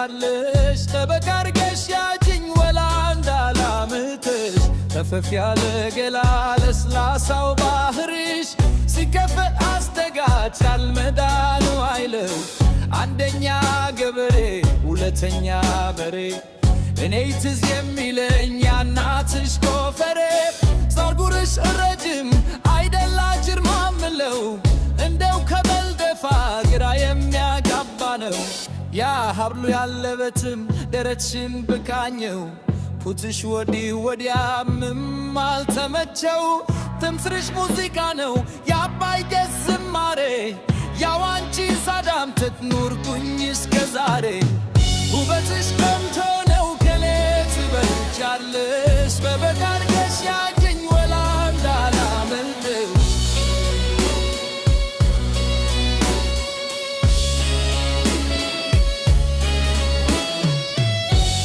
ትበልጫለሽ ጠበቃ አርገሽ ያጅኝ ወላ እንዳላምትሽ ተፈፍ ያለ ገላ ለስላሳው ባህርሽ ሲከፈል አስተጋች አልመዳኑ አይለው አንደኛ ገበሬ ሁለተኛ በሬ እኔ ትዝ የሚለኝ ያናትሽ ጎፈሬ ጸጉርሽ ረጅም አይደላ ጅርማ ምለው እንደው ከበልደፋ ግራ የሚያጋባ ነው ያ ሀብሉ ያለበትም ደረትሽን ብቃኘው ፑትሽ ወዲህ ወዲያም አልተመቸው ትምስርሽ ሙዚቃ ነው የአባይ ደስ ዝማሬ ያው አንቺ ሳዳም ትኑርኩኝ እስከ ዛሬ ውበትሽ ቀምቶ ነው ከኔ ትበልጫለሽ በበጋ አርገሽ ያጅኝ ወላ እንዳላመልጥሽ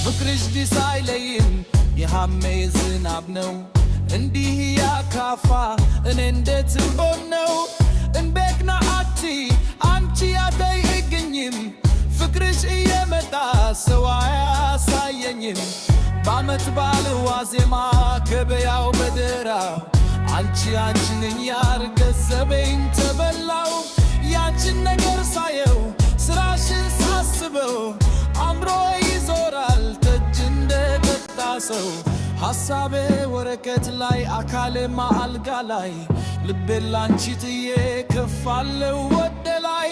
ፍቅርሽ ዲስ አይለይም የሐሜ ዝናብ ነው እንዲህ ያካፋ እኔ እንዴት ብሆን ነው እንቤክና አቲ አንቺ ያተይ እግኝም ፍቅርሽ እየመጣ ሰው አያሳየኝም በዓመት በዓል ዋዜማ ገበያው በደራ አንቺን ያርገዘበኝ ተበላው ያንቺን ነገር ሳየው ስራሽን ሳስበው አምሮ ይዞራል ተጅ እንደጠጣ ሰው ሐሳቤ ወረቀት ላይ አካሌ አልጋ ላይ ልቤን ላንቺ ጥዬ ከፋለው ወደ ላይ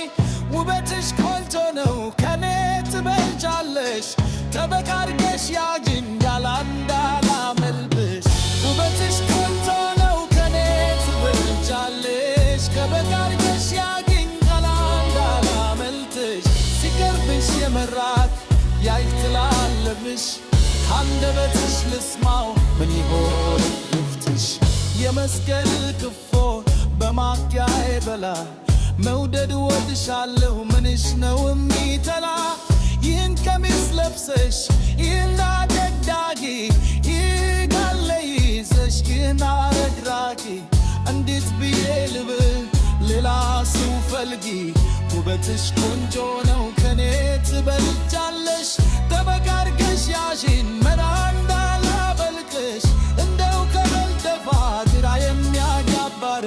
ውበትሽ ቆንጆ ነው ከኔ ትበልጫለሽ ጠበቃ አርገሽ ያጅኝ ያለ እንዳላመልጥሽ ውበትሽ ቆንጆ ነው ከኔ ትበልጫለሽ ጠበቃ አርገሽ ያጅኝ ያለ እንዳላመልጥሽ ሲቀርብሽ የመራት ያይትላለብሽ አንደበትሽ ልስማው ምን ይሆን ልፍትሽ የመስቀል ክፎ በማኪያዬ በላ መውደድ ወድሻለሁ ምንሽ ነው የሚተላ ይህን ቀሚስ ለብሰሽ ይህን አደግዳጊ ይጋለ ይዘሽ ይህን አረግራጊ እንዴት ብዬ ልብል ሌላ ሰው ፈልጊ ውበትሽ ቆንጆ ነው ከኔ ትበልጫለሽ ጠበቃ አርገሽ ያዥን መራ እንዳላበልቅሽ እንደው ከበልደፋ ግራ የሚያጋባር